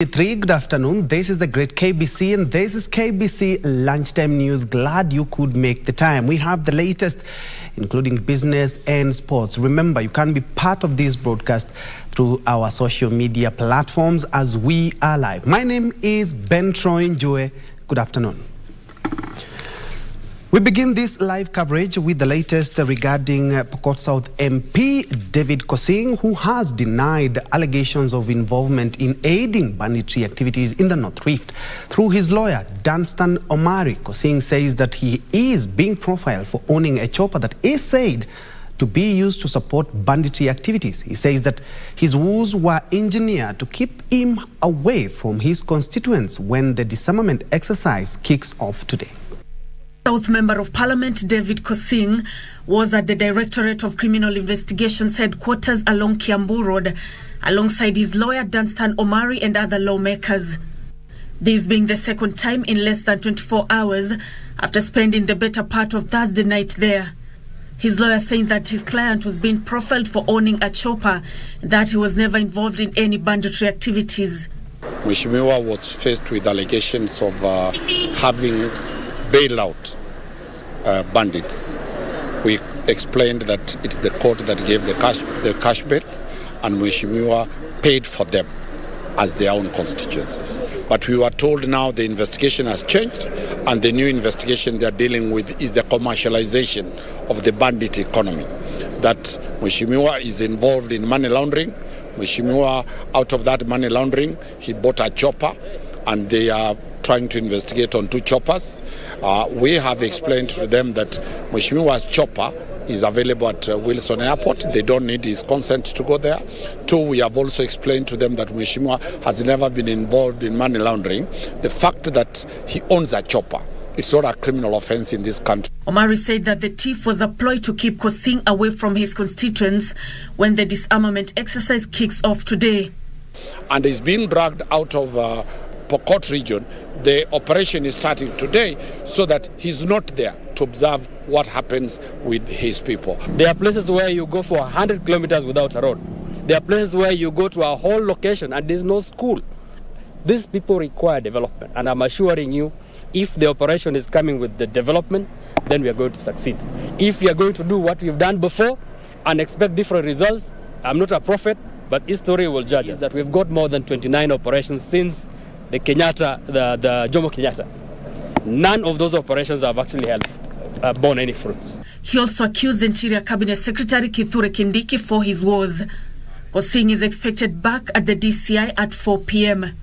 Good afternoon. This is the great KBC and this is KBC Lunchtime News. Glad you could make the time. We have the latest, including business and sports. Remember, you can be part of this broadcast through our social media platforms as we are live. My name is Njue. Good afternoon. We begin this live coverage with the latest regarding Pokot South MP David Kosing, who has denied allegations of involvement in aiding banditry activities in the North Rift. Through his lawyer, Danstan Omari, Kosing says that he is being profiled for owning a chopper that is said to be used to support banditry activities. He says that his woes were engineered to keep him away from his constituents when the disarmament exercise kicks off today. South Member of Parliament David Kosing was at the Directorate of Criminal Investigations headquarters along Kiambu Road, alongside his lawyer Danstan Omari and other lawmakers. This being the second time in less than 24 hours after spending the better part of Thursday night there. His lawyer saying that his client was being profiled for owning a chopper, that he was never involved in any banditry activities. Mheshimiwa was faced with allegations of having bailed out bandits. We explained that it's the court that gave the cash bail, and Mheshimiwa paid for them as their own constituencies. But we were told now the investigation has changed, and the new investigation they're dealing with is the commercialization of the bandit economy. That Mheshimiwa is involved in money laundering. Mheshimiwa, out of that money laundering, he bought a chopper, and they are trying to investigate on two choppers. We have explained to them that Mheshimiwa's chopper is available at Wilson Airport. They don't need his consent to go there. Two, we have also explained to them that Mheshimiwa has never been involved in money laundering. The fact that he owns a chopper, it's not a criminal offense in this country. Omari said that the thief was a ploy to keep Kosing away from his constituents when the disarmament exercise kicks off today. And he's being dragged out of Pokot region. The operation is starting today so that he's not there to observe what happens with his people. There are places where you go for 100 kilometers without a road. There are places where you go to a whole location and there's no school. These people require development, and I'm assuring you, if the operation is coming with the development, then we are going to succeed. If we are going to do what we've done before and expect different results, I'm not a prophet, but history will judge us. That we've got more than 29 operations since the Kenyatta, the Jomo Kenyatta. None of those operations have actually borne any fruits. He also accused Interior Cabinet Secretary Kithure Kindiki for his woes. Kosing is expected back at the DCI at 4 p.m.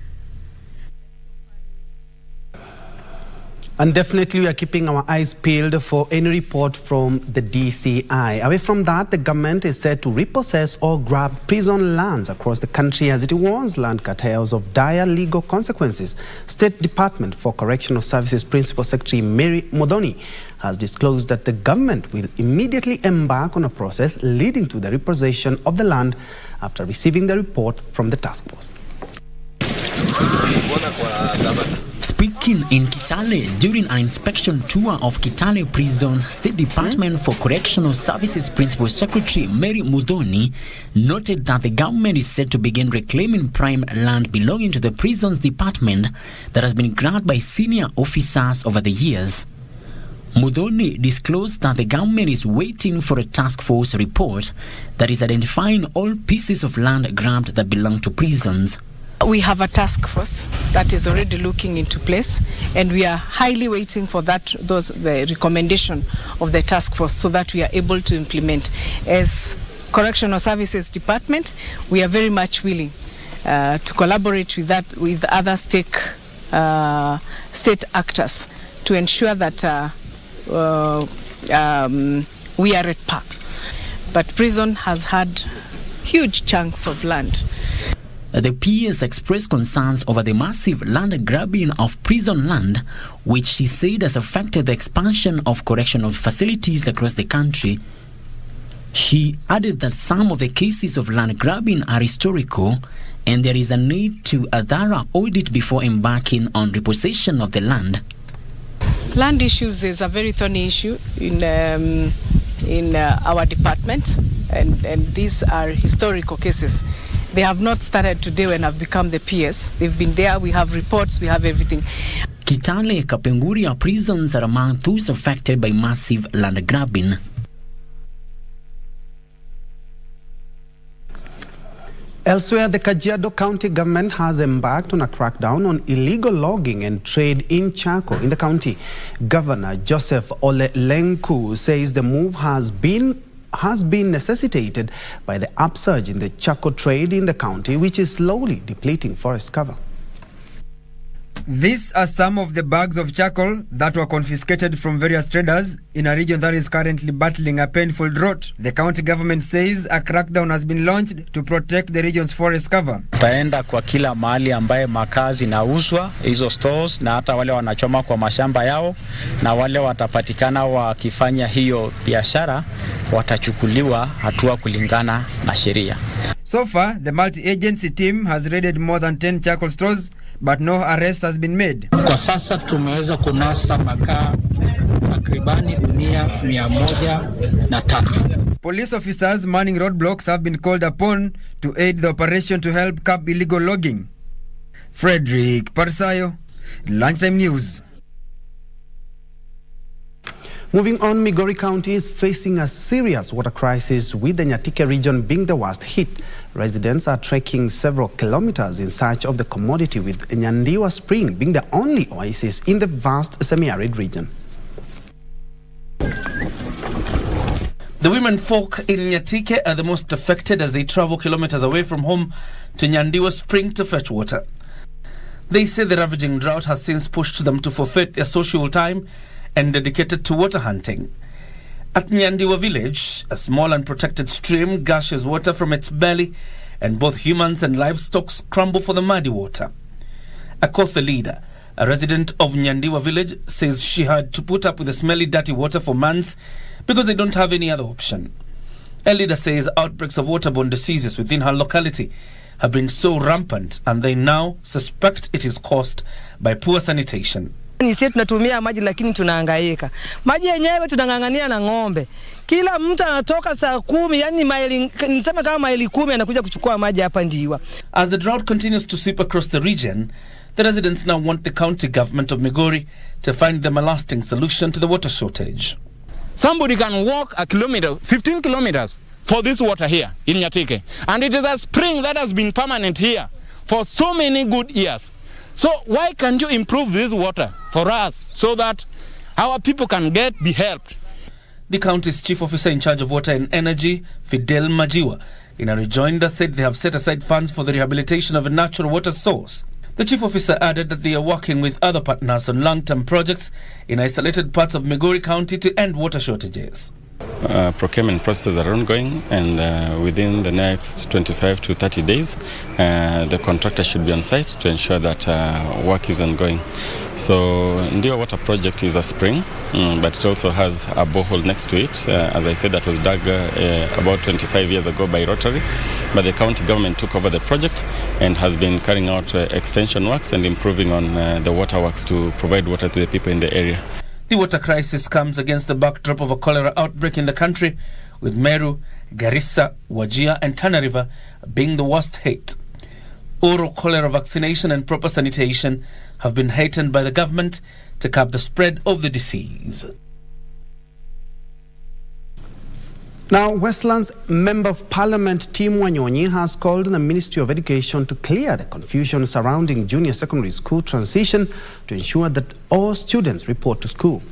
And definitely we are keeping our eyes peeled for any report from the DCI. Away from that, the government is set to repossess or grab prison lands across the country as it warns land cartels of dire legal consequences. State Department for Correctional Services Principal Secretary Mary Modoni has disclosed that the government will immediately embark on a process leading to the repossession of the land after receiving the report from the task force. Speaking in Kitale during an inspection tour of Kitale Prison, State Department for Correctional Services Principal Secretary Mary Modoni noted that the government is set to begin reclaiming prime land belonging to the prisons department that has been grabbed by senior officers over the years. Modoni disclosed that the government is waiting for a task force report that is identifying all pieces of land grabbed that belong to prisons. We have a task force that is already looking into place, and we are highly waiting for the recommendation of the task force so that we are able to implement. As Correctional Services Department, we are very much willing to collaborate with other state actors to ensure that we are at par. But prison has had huge chunks of land. The PS expressed concerns over the massive land grabbing of prison land, which she said has affected the expansion of correctional facilities across the country. She added that some of the cases of land grabbing are historical and there is a need to a thorough audit before embarking on repossession of the land. Land issues is a very thorny issue in our department, and these are historical cases. They have not started today when I've become the PS. They've been there, we have reports, we have everything. Kitale Kapenguria prisons are among those affected by massive land grabbing. Elsewhere, the Kajiado County government has embarked on a crackdown on illegal logging and trade in charcoal in the county. Governor Joseph Ole Lenku says the move has been necessitated by the upsurge in the charcoal trade in the county, which is slowly depleting forest cover. These are some of the bags of charcoal that were confiscated from various traders in a region that is currently battling a painful drought. The county government says a crackdown has been launched to protect the region's forest cover. Taenda kwa kila mahali ambaye makazi inauzwa, hizo stores, na hata wale wanachoma kwa mashamba yao, na wale watapatikana wakifanya hiyo biashara watachukuliwa hatua kulingana na sheria. So far, the multi-agency team has raided more than 10 charcoal stores, but no arrest has been made. Kwa sasa tumeweza kunasa makaa takribani 103. Police officers manning roadblocks have been called upon to aid the operation to help curb illegal logging. Frederick Parsayo, Lunchtime News. Moving on, Migori County is facing a serious water crisis, with the Nyatike region being the worst hit. Residents are trekking several kilometers in search of the commodity, with Nyandiwa Spring being the only oasis in the vast semi-arid region. The women folk in Nyatike are the most affected as they travel kilometers away from home to Nyandiwa Spring to fetch water. They say the ravaging drought has since pushed them to forfeit their social time and dedicated to water hunting. At Nyandiwa village, a small and protected stream gushes water from its belly, and both humans and livestock scramble for the muddy water. Akothe leader, a resident of Nyandiwa village, says she had to put up with the smelly, dirty water for months because they don't have any other option. A leader says outbreaks of waterborne diseases within her locality have been so rampant, and they now suspect it is caused by poor sanitation. Sisi tunatumia maji lakini tunahangaika. Maji yenyewe tunangangania na ng'ombe. Kila mtu anatoka saa 10, yani maili, nisema kama maili 10 anakuja kuchukua maji hapa Ndiwa. As the drought continues to sweep across the region, the residents now want the county government of Migori to find them a lasting solution to the water shortage. Somebody can walk a kilometer, 15 kilometers for this water here in Nyatike. And it is a spring that has been permanent here for so many good years. So why can't you improve this water for us so that our people can be helped? The county's chief officer in charge of water and energy, Fidel Majiwa, in a rejoinder said they have set aside funds for the rehabilitation of a natural water source. The chief officer added that they are working with other partners on long-term projects in isolated parts of Migori County to end water shortages. Procurement processes are ongoing, and within the next 25 to 30 days, the contractor should be on site to ensure that work is ongoing. So Njue water project is a spring, but it also has a borehole next to it. As I said, that was dug about 25 years ago by Rotary, but the county government took over the project and has been carrying out extension works and improving on the water works to provide water to the people in the area. The water crisis comes against the backdrop of a cholera outbreak in the country, with Meru, Garissa, Wajir and Tana River being the worst hit. Oral cholera vaccination and proper sanitation have been hastened by the government to curb the spread of the disease. Now, Westlands Member of Parliament Tim Wanyonyi has called on the Ministry of Education to clear the confusion surrounding junior secondary school transition to ensure that all students report to school.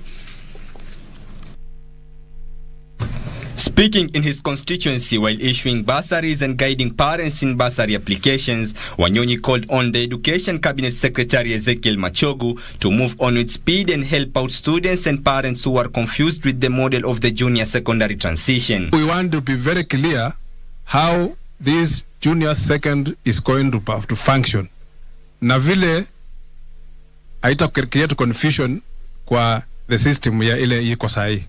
Speaking in his constituency while issuing bursaries and guiding parents in bursary applications, Wanyonyi called on the Education Cabinet Secretary Ezekiel Machogu to move on with speed and help out students and parents who are confused with the model of the junior secondary transition. We want to be very clear how this junior second is going to function. Na vile haita create confusion kwa the system ya ile iko sahi.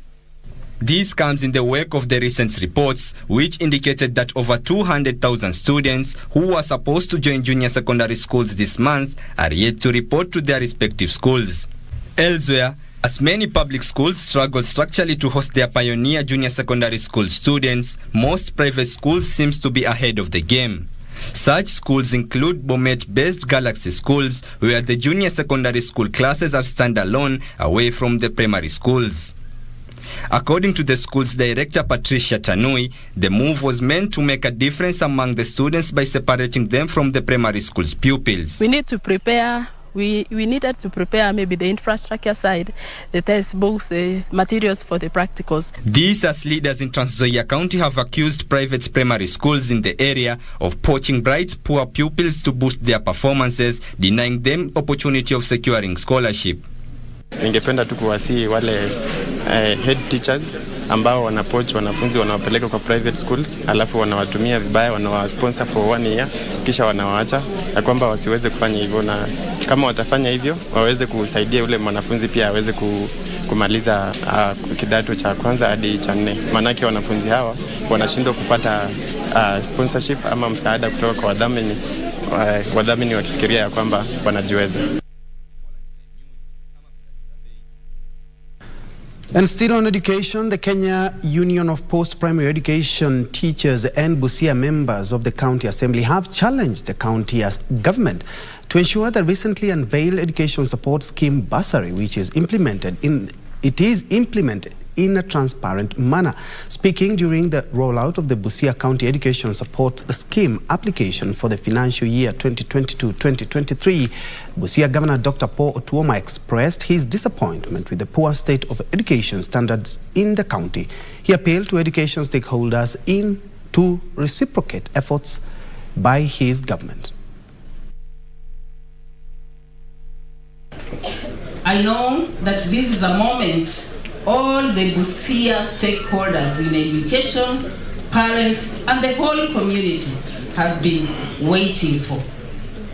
This comes in the wake of the recent reports which indicated that over 200,000 students who were supposed to join junior secondary schools this month are yet to report to their respective schools. Elsewhere, as many public schools struggle structurally to host their pioneer junior secondary school students, most private schools seems to be ahead of the game. Such schools include Bomet-based Galaxy schools, where the junior secondary school classes are standalone away from the primary schools. According to the school's director, Patricia Tanui, the move was meant to make a difference among the students by separating them from the primary school's pupils. We need to prepare. We needed to prepare maybe the infrastructure side, the textbooks, the materials for the practicals. These, as leaders in Trans Nzoia County have accused private primary schools in the area of poaching bright, poor pupils to boost their performances, denying them opportunity of securing scholarship. Ningependa tu kuwasihi wale head teachers ambao wanapoach wanafunzi wanawapeleka kwa private schools alafu wanawatumia vibaya, wanawasponsor for 1 year kisha wanawaacha, na kwamba wasiweze kufanya hivyo, na kama watafanya hivyo waweze kusaidia yule mwanafunzi pia aweze kumaliza kidato cha kwanza hadi cha 4. Maana wanafunzi hawa wanashindwa kupata sponsorship ama msaada kutoka kwa wadhamini wakifikiria ya kwamba wanajiweza. And still on education, the Kenya Union of Post-Primary Education Teachers and Busia members of the County Assembly have challenged the county government to ensure the recently unveiled education support scheme bursary, which is implemented in a transparent manner. Speaking during the rollout of the Busia County Education Support Scheme application for the financial year 2022-2023, Busia Governor Dr. Paul Otuoma expressed his disappointment with the poor state of education standards in the county. He appealed to education stakeholders to reciprocate efforts by his government. I know that this is a moment all the Busia stakeholders in education, parents, and the whole community have been waiting for.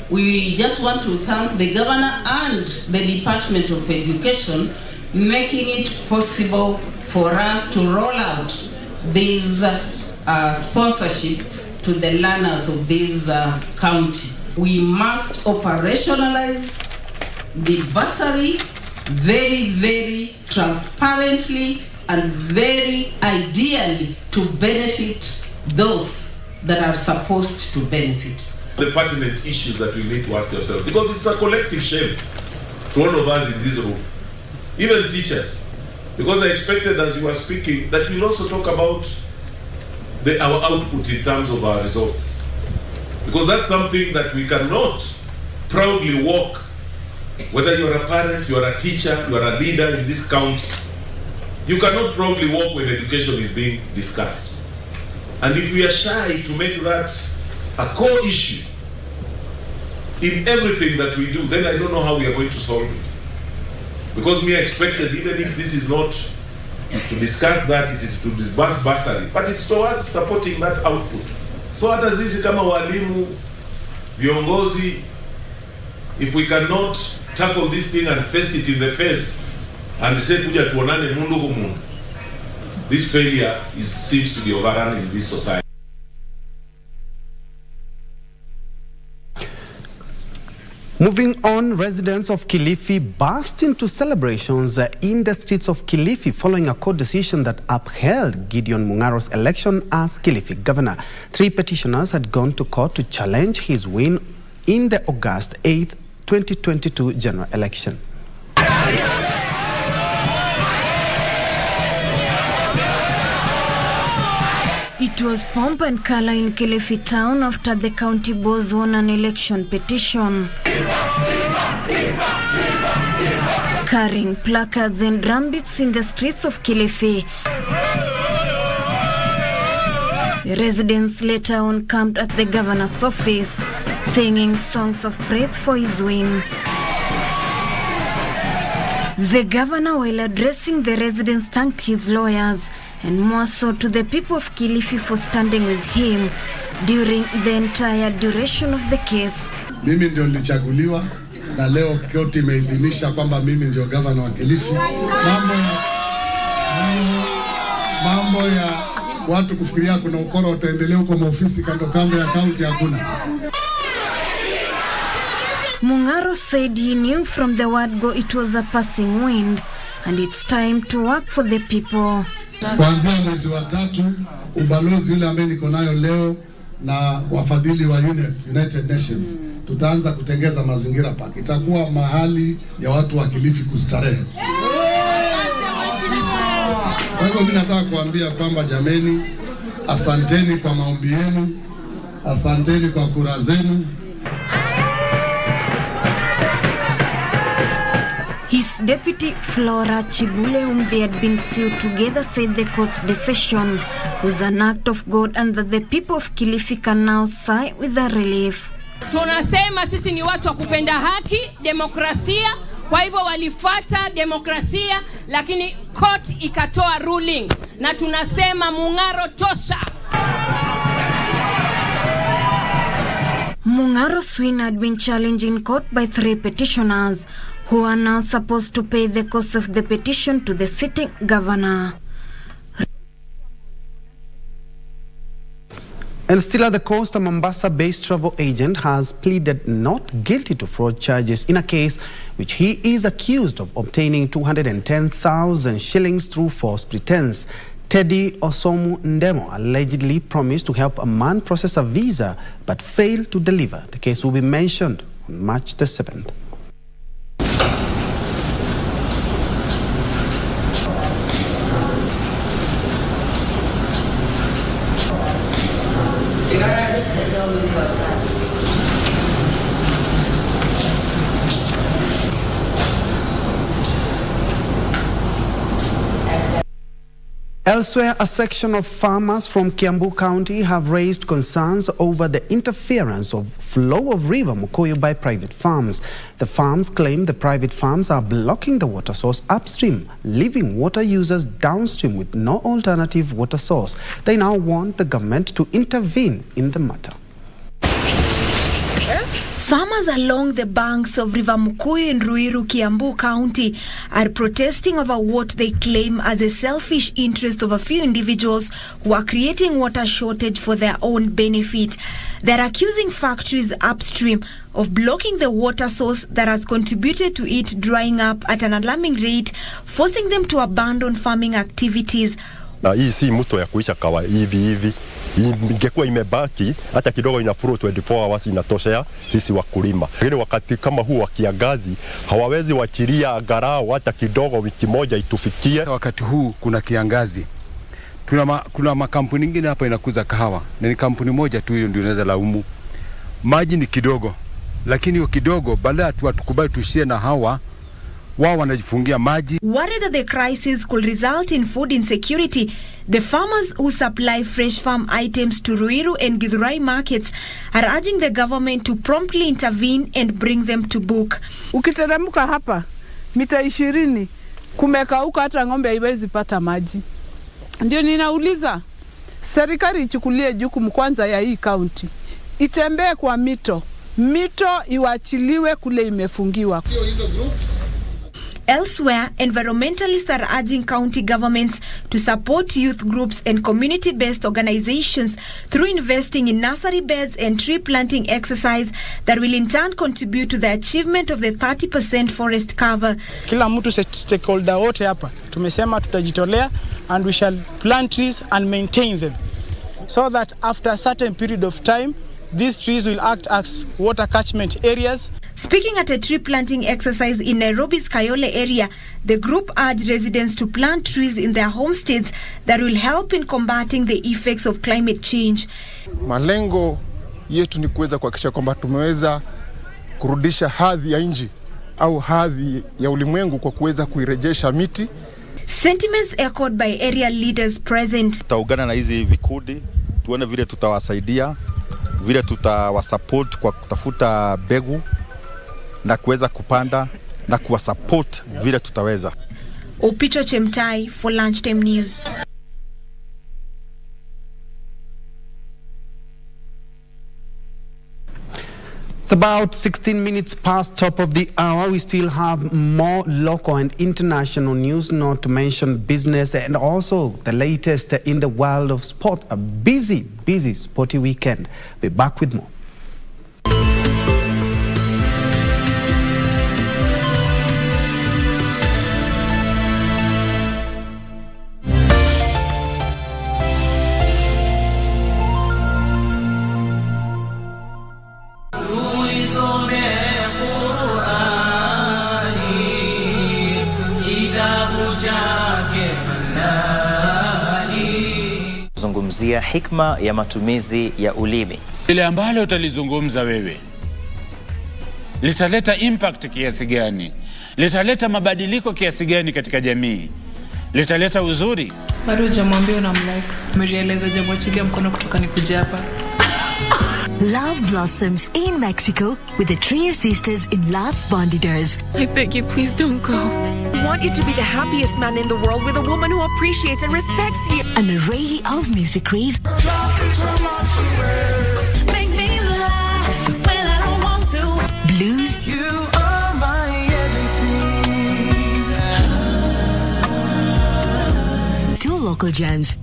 We just want to thank the governor and the Department of Education making it possible for us to roll out this sponsorship to the learners of this county. We must operationalize the bursary very, very transparently and very ideally to benefit those that are supposed to benefit. The pertinent issues that we need to ask ourselves, because it's a collective shame to all of us in this room, even teachers, because I expected as you were speaking that we'll also talk about our output in terms of our results, because that's something that we cannot proudly walk. Whether you're a parent, you're a teacher, you're a leader in this county, you cannot probably walk when education is being discussed. And if we are shy to make that a core issue in everything that we do, then I don't know how we are going to solve it. Because we are expected, even if this is not to discuss that, it is to disburse bursary, but it's towards supporting that output. So hata sisi kama walimu, viongozi, if we cannot tackle this thing and face it in the face and say kuja tuonane mundu kumundu, this failure seems to be overrunning this society. Moving on, residents of Kilifi burst into celebrations in the streets of Kilifi following a court decision that upheld Gideon Mungaro's election as Kilifi governor. 3 petitioners had gone to court to challenge his win in the August 8th, 2022 general election. It was pomp and color in Kilifi town after the county boss won an election petition. Carrying placards and drumbeats in the streets of Kilifi, the residents later on camped at the governor's office, singing songs of praise for his win. The governor, while addressing the residents, thanked his lawyers and more so to the people of Kilifi for standing with him during the entire duration of the case. Mimi ndio nilichaguliwa na leo koti imeidhinisha kwamba mimi ndio governor wa Kilifi. Mambo ya watu kufikiria kuna ukora utaendelea huko maofisi kando ya county hakuna. Mungaro said he knew from the word go it was a passing wind and it's time to work for the people. Kuanzia mwezi wa 3 ubalozi yule ambaye niko nayo leo na wafadhili wa United Nations. Tutaanza kutengeza mazingira park. Itakuwa mahali ya watu wa Kilifi kustarehe. Kwa hivyo mimi nataka kuambia kwamba jameni, asanteni kwa maombi yenu, asanteni kwa kura zenu. His deputy Flora Chibule, whom they had been sued together, said the court's decision was an act of God and that the people of Kilifi can now sigh with a relief. Tunasema sisi ni watu wa kupenda haki, demokrasia, kwa hivyo walifuata demokrasia, lakini court ikatoa ruling na tunasema mungaro tosha. Mungaro Swin had been challenged in court by 3 petitioners who are now supposed to pay the cost of the petition to the sitting governor. And still at the coast, a Mombasa-based travel agent has pleaded not guilty to fraud charges in a case which he is accused of obtaining 210,000 shillings through false pretense. Teddy Osomu Ndemo allegedly promised to help a man process a visa but failed to deliver. The case will be mentioned on March the 7th. Elsewhere, a section of farmers from Kiambu County have raised concerns over the interference of flow of River Mukoyo by private farms. The farms claim the private farms are blocking the water source upstream, leaving water users downstream with no alternative water source. They now want the government to intervene in the matter. Farmers along the banks of River Mukoyo in Ruiru, Kiambu County are protesting over what they claim as a selfish interest of a few individuals who are creating water shortage for their own benefit. They're accusing factories upstream of blocking the water source that has contributed to it drying up at an alarming rate, forcing them to abandon farming activities. Na hii si mto ya kuisha kawa hivi. Ingekuwa imebaki hata kidogo ina flow 24 hours inatoshea sisi wakulima. Lakini wakati kama huu wa kiangazi hawawezi wachilia angalau hata kidogo wiki moja itufikie. Sasa wakati huu kuna kiangazi. Kuna makampuni mengine hapa inakuza kahawa. Na ni kampuni moja tu hiyo ndio inaweza laumu. Maji ni kidogo. Lakini hiyo kidogo baada tu tukubali tushie na hawa wao wanajifungia maji. Worried that the crisis could result in food insecurity, the farmers who supply fresh farm items to Ruiru and Githurai markets are urging the government to promptly intervene and bring them to book. Ukiteremka hapa mita 20 kumekauka, hata ng'ombe haiwezi pata maji. Ndio ninauliza serikali ichukulie jukumu kwanza ya hii county. Itembee kwa mito iwachiliwe kule imefungiwa. Sio hizo groups. Elsewhere, environmentalists are urging county governments to support youth groups and community-based organizations through investing in nursery beds and tree planting exercise that will in turn contribute to the achievement of the 30% forest cover. Kila mtu stakeholder wote hapa tumesema tutajitolea and we shall plant trees and maintain them so that after a certain period of time these trees will act as water catchment areas. Speaking at a tree planting exercise in Nairobi's Kayole area, the group urged residents to plant trees in their homesteads that will help in combating the effects of climate change. Malengo yetu ni kuweza kuhakikisha kwamba tumeweza kurudisha hadhi ya nchi au hadhi ya ulimwengu kwa kuweza kuirejesha miti. Sentiments echoed by area leaders present. Tutaungana na hizi vikundi, tuone vile tutawasaidia, vile tutawasupport kwa kutafuta mbegu na kuweza kupanda na kuwasupport vile tutaweza. Opicho Chemtai for Lunchtime News. It's about 16 minutes past top of the hour. We still have more local and international news, not to mention business and also the latest in the world of sport. A busy sporty weekend. We're back with more. tunazungumzia hikma ya matumizi ya ulimi. Ile ambalo utalizungumza wewe litaleta impact kiasi gani? Litaleta mabadiliko kiasi gani katika jamii? Litaleta uzuri? Bado hujamwambia unamlike. Umerealize hajamwachilia mkono kutoka nikuja hapa. Love blossoms in Mexico with the trio sisters in Las Bandidas. I beg you, please don't go. I want you to be the happiest man in the world with a woman who appreciates and respects you. An array of music rave. Make me lie when I don't want to. Blues. You are my everything. Two local jams.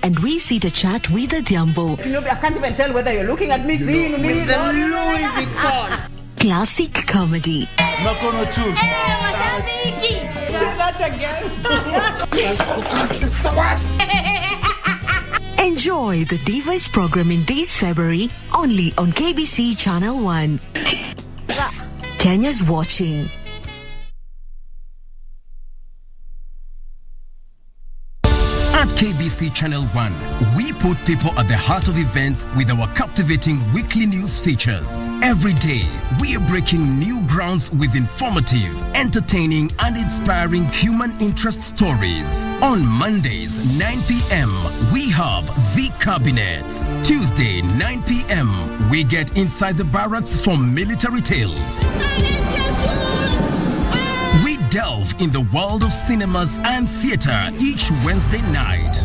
And we sit to chat with the Thiambo. You know, I can't even tell whether you're looking at me, seeing me, with the Louis Vuitton. Classic comedy. Makono tu. Hey, mashabiki. Say that again. Enjoy the Divas programming this February only on KBC Channel 1. Kenya's watching. At KBC Channel 1, we put people at the heart of events with our captivating weekly news features. Every day, we are breaking new grounds with informative, entertaining, and inspiring human interest stories. On Mondays, 9 p.m., we have The Cabinets. Tuesday, 9 p.m., we get inside the barracks for military tales. We delve in the world of cinemas and theater each Wednesday night.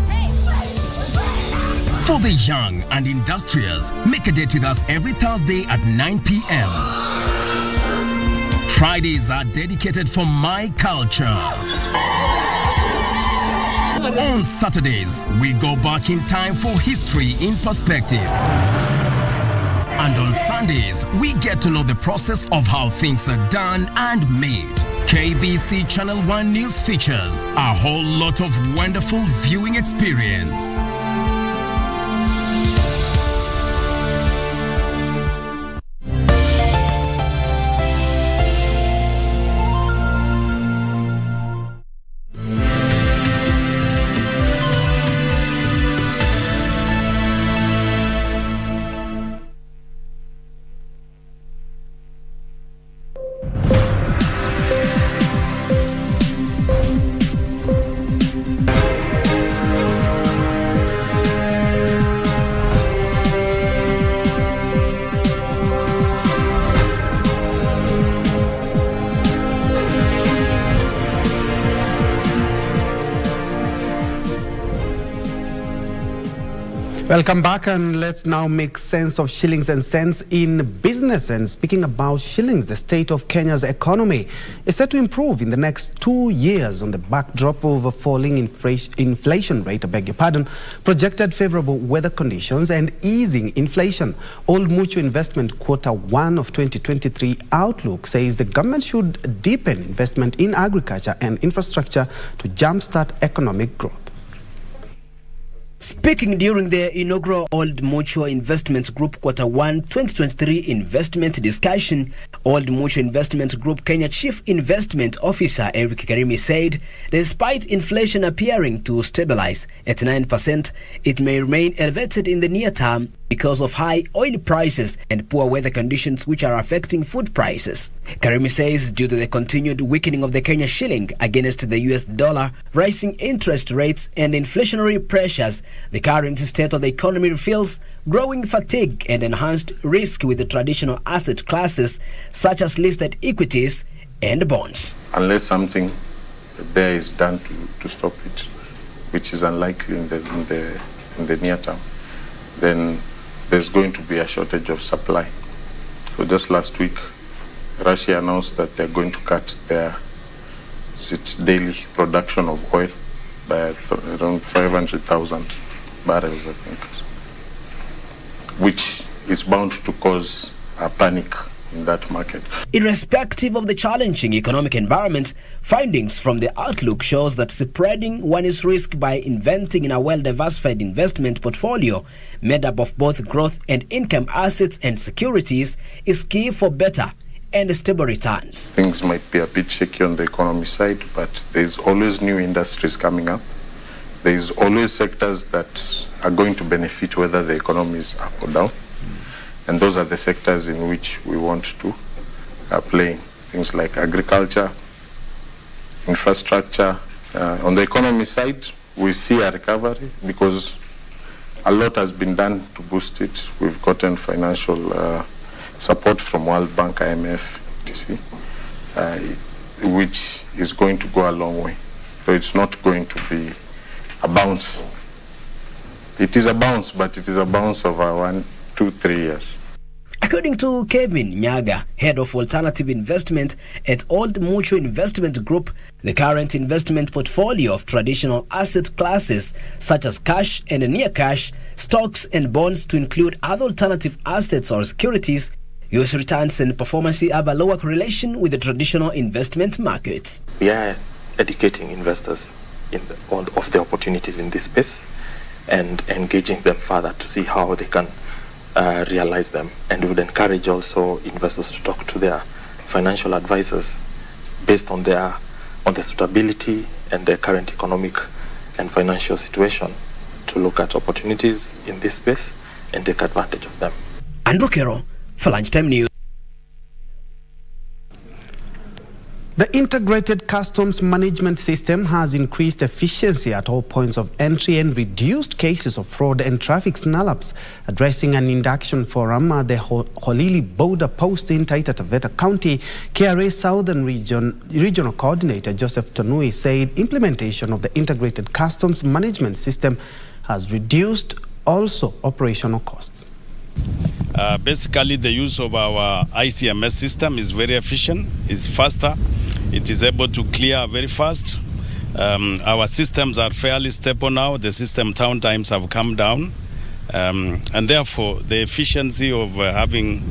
For the young and industrious, make a date with us every Thursday at 9 p.m. Fridays are dedicated for my culture. On Saturdays, we go back in time for history in perspective. And on Sundays, we get to know the process of how things are done and made. KBC Channel 1 News features a whole lot of wonderful viewing experience. Welcome back, and let's now make sense of shillings and cents in business. And speaking about shillings, the state of Kenya's economy is set to improve in the next 2 years on the backdrop of a falling inflation rate, projected favorable weather conditions and easing inflation. Old Mutual Investment Q1 of 2023 outlook says the government should deepen investment in agriculture and infrastructure to jumpstart economic growth. Speaking during the inaugural Old Mutual Investment Group Q1 2023 investment discussion, Old Mutual Investment Group Kenya Chief Investment Officer Eric Karimi said, despite inflation appearing to stabilize at 9%, it may remain elevated in the near term because of high oil prices and poor weather conditions which are affecting food prices. Karimi says due to the continued weakening of the Kenya shilling against the US dollar, rising interest rates and inflationary pressures, the current state of the economy reveals growing fatigue and enhanced risk with the traditional asset classes such as listed equities and bonds. Unless something there is done to stop it, which is unlikely in the near term, then there's going to be a shortage of supply. So just last week, Russia announced that they're going to cut their daily production of oil by around 500,000 barrels, I think, which is bound to cause a panic in that market. Irrespective of the challenging economic environment, findings from the outlook shows that spreading one's risk by investing in a well-diversified investment portfolio made up of both growth and income assets and securities is key for better and stable returns. Things might be a bit shaky on the economy side, but there's always new industries coming up. There's always sectors that are going to benefit whether the economy is up or down. And those are the sectors in which we want to play. Things like agriculture, infrastructure. On the economy side, we see a recovery because a lot has been done to boost it. We've gotten financial support from World Bank, IMF, NTSA, which is going to go a long way. So it's not going to be a bounce. It is a bounce, but it is a bounce over 1, 2, 3 years. According to Kevin Nyaga, head of alternative investment at Old Mutual Investment Group, the current investment portfolio of traditional asset classes such as cash and near cash, stocks and bonds to include other alternative assets or securities, use returns and performance have a lower correlation with the traditional investment markets. We are educating investors of the opportunities in this space and engaging them further to see how they can realize them, and would encourage also investors to talk to their financial advisors based on the suitability and their current economic and financial situation to look at opportunities in this space and take advantage of them. Andrew Kero for Lunchtime News. The integrated customs management system has increased efficiency at all points of entry and reduced cases of fraud and traffic snarl-ups. Addressing an induction forum at the Holili border post in Taita Taveta County, KRA Southern Regional Coordinator Joseph Tonui said implementation of the integrated customs management system has reduced also operational costs. Basically, the use of our ICMS system is very efficient, is faster, it is able to clear very fast. Our systems are fairly stable now. The system turn times have come down, and therefore the efficiency of having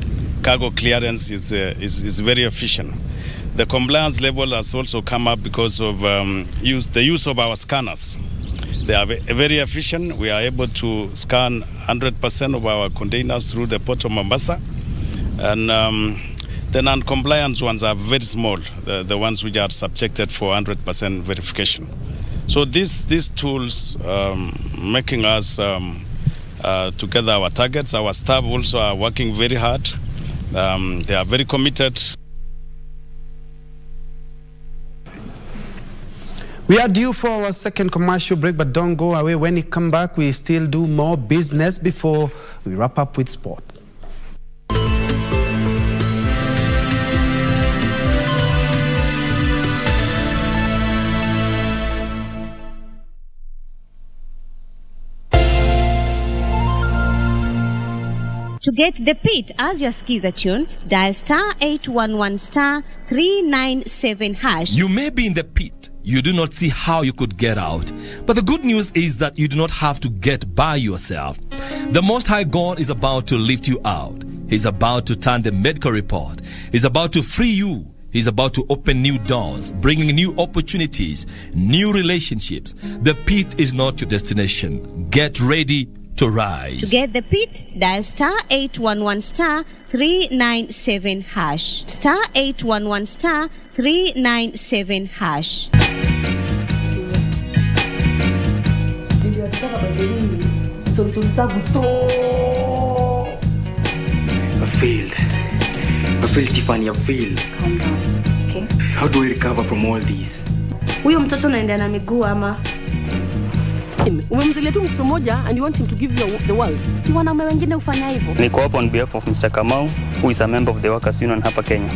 cargo clearance is very efficient. The compliance level has also come up because of the use of our scanners. They are very efficient. We are able to scan 100% of our containers through the Port of Mombasa. And the non-compliant ones are very small, the ones which are subjected for 100% verification. So these tools making us together our targets. Our staff also are working very hard. They are very committed. We are due for our second commercial break, but don't go away. When we come back, we still do more business before we wrap up with sports. To get the pit as your skiza tune, dial *811*397#. You may be in the pit. You do not see how you could get out. But the good news is that you do not have to get by yourself. The Most High God is about to lift you out. He's about to turn the medical report. He's about to free you. He's about to open new doors, bringing new opportunities, new relationships. The pit is not your destination. Get ready to rise. To get the pit, dial *811*397#. *811*397#. I failed, Tiffany, I failed. Calm down, okay? How do I recover from all this? Huyo mtoto anaenda na miguu ama? Umemzalia tu mtoto moja and you want him to give you the world. Si wanaume wengine ufanya hivyo? Niko hapa on behalf of Mr. Kamau, who is a member of the Workers Union hapa Kenya.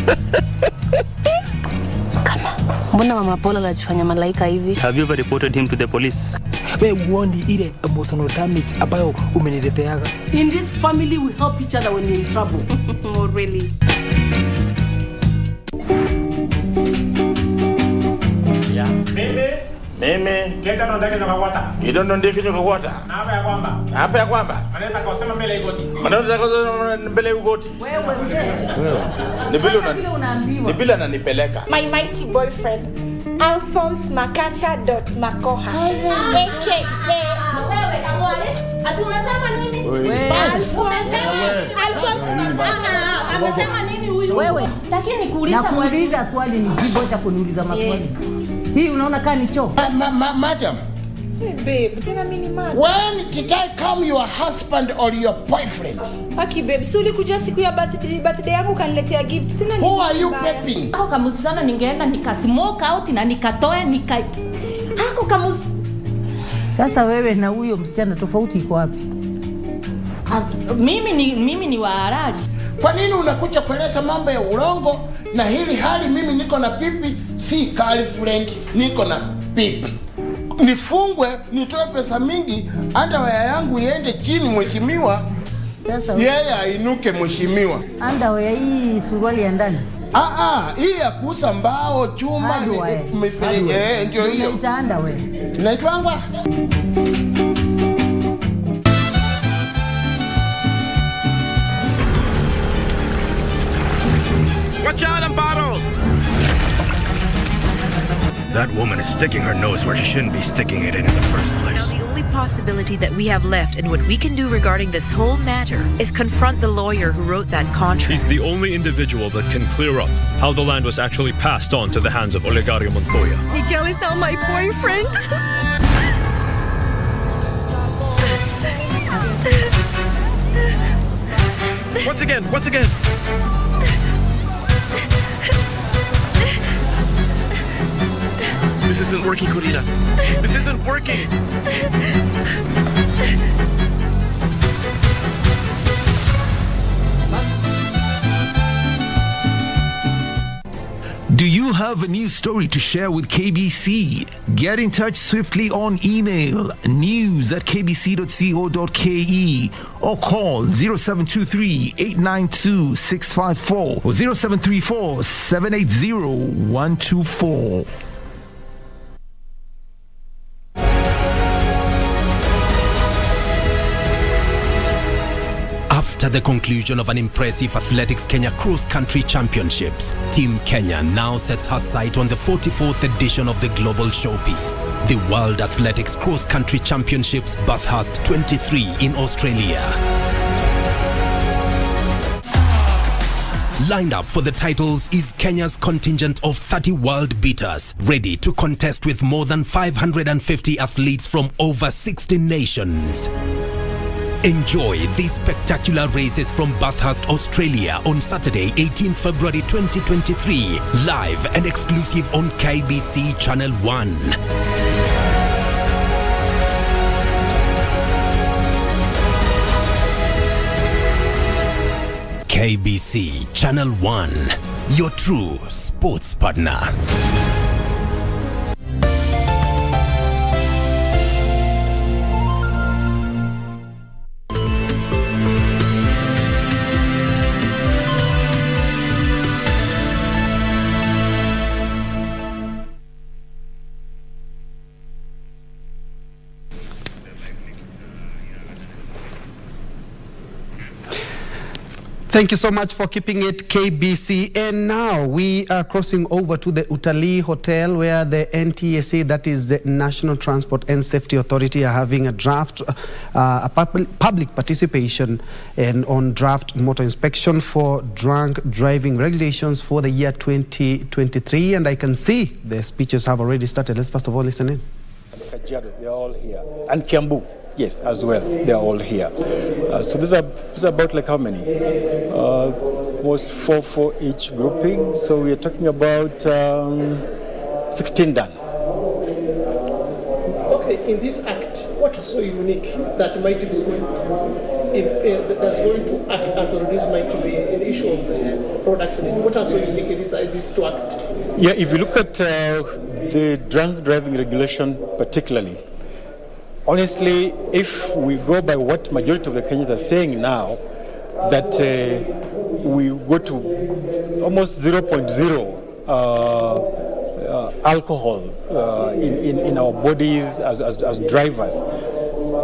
Mbona Mama Paula anajifanya malaika hivi? Have you ever reported him to the police? Wewe uoni ile emotional damage ambayo umenileteaga. In this family we help each other when you're in trouble. Oh, really? Yeah. Mimi Keta ndo ndeke nyokakwata. Kidondo ndeke nyokakwata. Na hapa ya kwamba. Hapa ya kwamba. Maneno takosema mbele igoti. Maneno takosema mbele igoti. Wewe mzee. Ni vile unaambiwa. Ni vile ananipeleka. My mighty boyfriend Alphonse Makacha.Makoha. AKA wewe kamwale. Ati unasema nini? Alphonse Anasema nini huyu? Wewe. Lakini kuuliza nakuuliza swali ni jibu, acha kuniuliza maswali. Hii unaona kama ni choo? Madam. Hey babe, tena mimi ni mad. When did I come your husband or your boyfriend? Aki babe, so ulikuja siku ya birthday yangu kaniletea gift. Tena ni who are you pepping? Ako kamusi sana ningeenda nikasmoke out na nikatoe Ako kamusi. Sasa wewe na huyo msichana tofauti iko wapi? Mimi ni wa halali. Kwa nini unakuja kueleza mambo ya urongo na hili hali mimi niko na pipi, si girlfriend, niko na pipi. Nifungwe, nitoe pesa mingi, hata waya yangu iende chini mheshimiwa. Sasa yeye ainuke mheshimiwa. Underwear hii suruali ya ndani. Hii ya kuuza mbao, chuma, mifereji, ndio hiyo. Inaitwa underwear. Inaitwangwa? Watch out, Amparo! That woman is sticking her nose where she shouldn't be sticking it in the first place. Now, the only possibility that we have left and what we can do regarding this whole matter is confront the lawyer who wrote that contract. He's the only individual that can clear up how the land was actually passed on to the hands of Olegario Montoya. Miguel is now my boyfriend. Once again. This isn't working, Corina. This isn't working. Do you have a news story to share with KBC? Get in touch swiftly on email news@kbc.co.ke or call 0723-892-654 or 0734-780-124. After the conclusion of an impressive Athletics Kenya Cross-Country Championships, Team Kenya now sets her sight on the 44th edition of the Global Showpiece, the World Athletics Cross-Country Championships Bathurst 23 in Australia. Lined up for the titles is Kenya's contingent of 30 world beaters, ready to contest with more than 550 athletes from over 60 nations. Enjoy these spectacular races from Bathurst, Australia on Saturday, 18 February 2023, live and exclusive on KBC Channel 1. KBC Channel 1, your true sports partner. Thank you so much for keeping it KBC. And now we are crossing over to the Utalii Hotel where the NTSA, that is the National Transport and Safety Authority, are having a draft, public participation and on draft motor inspection for drunk driving regulations for the year 2023. And I can see the speeches have already started. Let's first of all listen in. Kajiado, they're all here. And Kiambu. Yes, as well. They're all here. So these are about like how many? Almost four for each grouping. So we are talking about 16 done. Okay, in this act, what is so unique that Mighty is going to that's going to act and to reduce Mighty be an issue of road accident? What are so unique in this to act? Yeah, if you look at the drunk driving regulation particularly, honestly, if we go by what majority of the Kenyans are saying now, that we go to almost 0.0 alcohol in our bodies as drivers,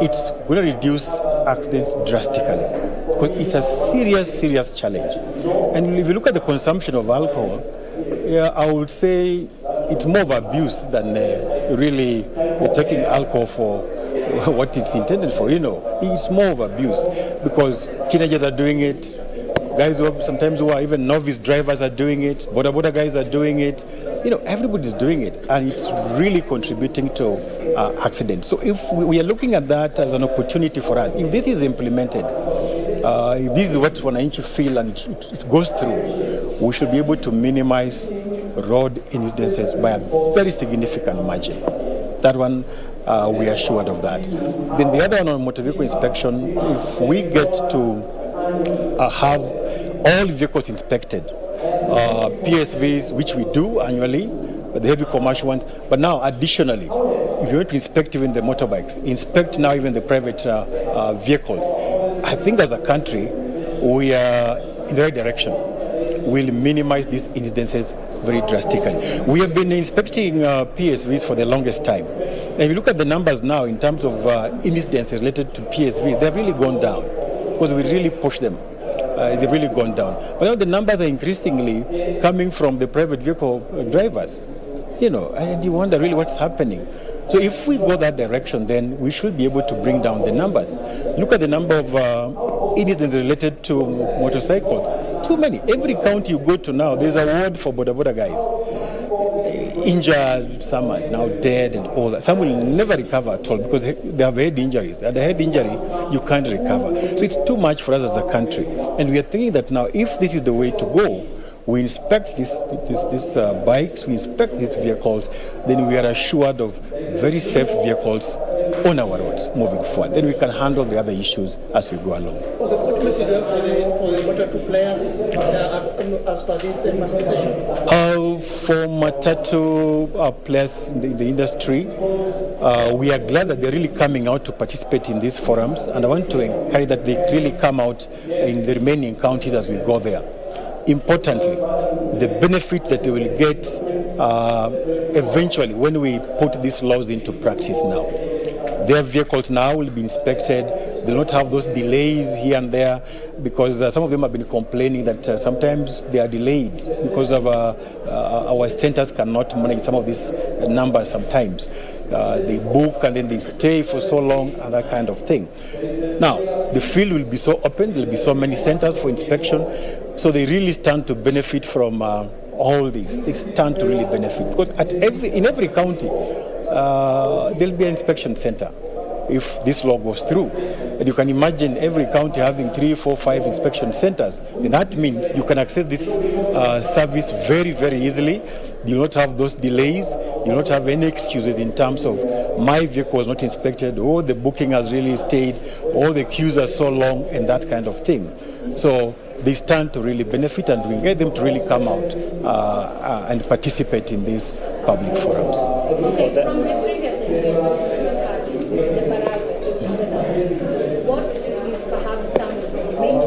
it's going to reduce accidents drastically. Because it's a serious challenge. And if you look at the consumption of alcohol, yeah, I would say it's more of abuse than really taking alcohol for what it's intended for, you know. It's more of abuse because teenagers are doing it, guys who are even novice drivers are doing it, boda guys are doing it. Everybody's doing it, and it's really contributing to accidents. So if we are looking at that as an opportunity for us, if this is implemented, if this is what wananchi feel and it goes through, we should be able to minimize road incidences by a very significant margin. That one, we are assured of that. Then the other one on motor vehicle inspection, if we get to have all vehicles inspected, PSVs, which we do annually, the heavy commercial ones, but now additionally, if you want to inspect even the motorbikes, inspect now even the private vehicles, I think as a country, we are in the right direction. We'll minimize these incidences very drastically. We have been inspecting PSVs for the longest time. And if you look at the numbers now in terms of incidents related to PSVs, they've really gone down because we really push them. They've really gone down. But now the numbers are increasingly coming from the private vehicle drivers, and you wonder really what's happening. So if we go that direction, then we should be able to bring down the numbers. Look at the number of incidents related to motorcycles. Too many. Every county you go to now, there's a ward for boda guys. Injured, some are now dead and all that. Some will never recover at all because they have head injuries. At the head injury, you can't recover. So it's too much for us as a country. And we are thinking that now, if this is the way to go, we inspect these bikes, we inspect these vehicles, then we are assured of very safe vehicles on our roads moving forward. Then we can handle the other issues as we go along. What message do you have for the Matatu players as per this association? For Matatu players in the industry, we are glad that they're really coming out to participate in these forums, and I want to encourage that they really come out in the remaining counties as we go there. Importantly, the benefit that they will get eventually when we put these laws into practice now. Their vehicles now will be inspected. They will not have those delays here and there because some of them have been complaining that sometimes they are delayed because of our centers cannot manage some of these numbers sometimes. They book and then they stay for so long and that kind of thing. Now, the field will be so open, there will be so many centers for inspection, so they really stand to benefit from all these. They stand to really benefit because in every county, there'll be an inspection center if this law goes through. And you can imagine every county having 3, 4, 5 inspection centers. And that means you can access this service very, very easily. You will not have those delays. You will not have any excuses in terms of my vehicle was not inspected, or the booking has really stayed, or the queues are so long, and that kind of thing. So they stand to really benefit, and we get them to really come out and participate in these public forums. Okay, from the previous what is perhaps some of the main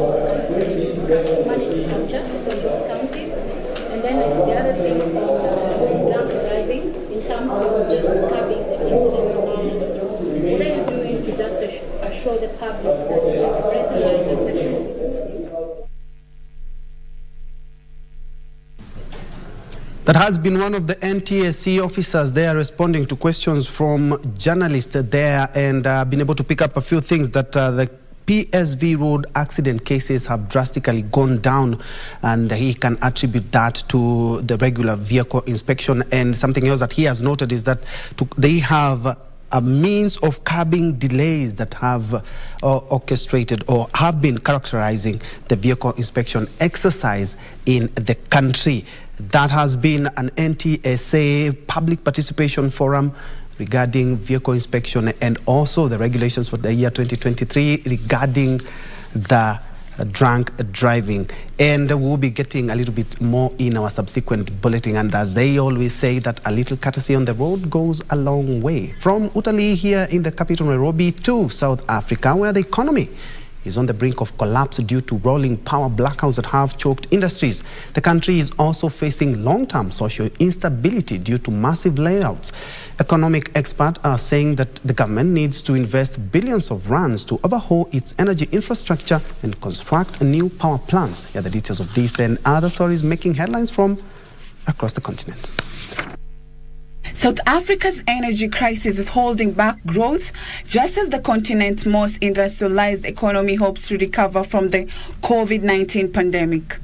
money capture from those counties? And then the other thing on drunk driving, in terms of just curbing the incidents on our roads. What are you doing to just assure the public that breathalyzers that That has been one of the NTSA officers there responding to questions from journalists there, and been able to pick up a few things that the PSV road accident cases have drastically gone down, and he can attribute that to the regular vehicle inspection. And something else that he has noted is that they have a means of curbing delays that have orchestrated or have been characterizing the vehicle inspection exercise in the country. That has been an NTSA public participation forum regarding vehicle inspection and also the regulations for the year 2023 regarding the drunk driving. And we'll be getting a little bit more in our subsequent bulletin. And as they always say, that a little courtesy on the road goes a long way. From Utalii here in the capital Nairobi to South Africa, where the economy is on the brink of collapse due to rolling power blackouts that have choked industries. The country is also facing long-term social instability due to massive layouts. Economic experts are saying that the government needs to invest billions of rands to overhaul its energy infrastructure and construct new power plants. Here are the details of this and other stories making headlines from across the continent. South Africa's energy crisis is holding back growth, just as the continent's most industrialized economy hopes to recover from the COVID-19 pandemic.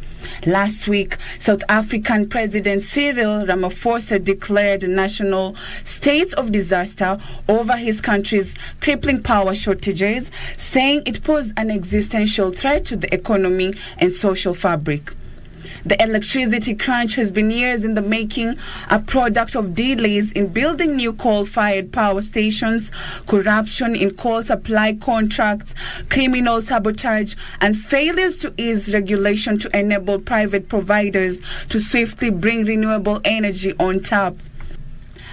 Last week, South African President Cyril Ramaphosa declared a national state of disaster over his country's crippling power shortages, saying it posed an existential threat to the economy and social fabric. The electricity crunch has been years in the making, a product of delays in building new coal-fired power stations, corruption in coal supply contracts, criminal sabotage, and failures to ease regulation to enable private providers to swiftly bring renewable energy on tap.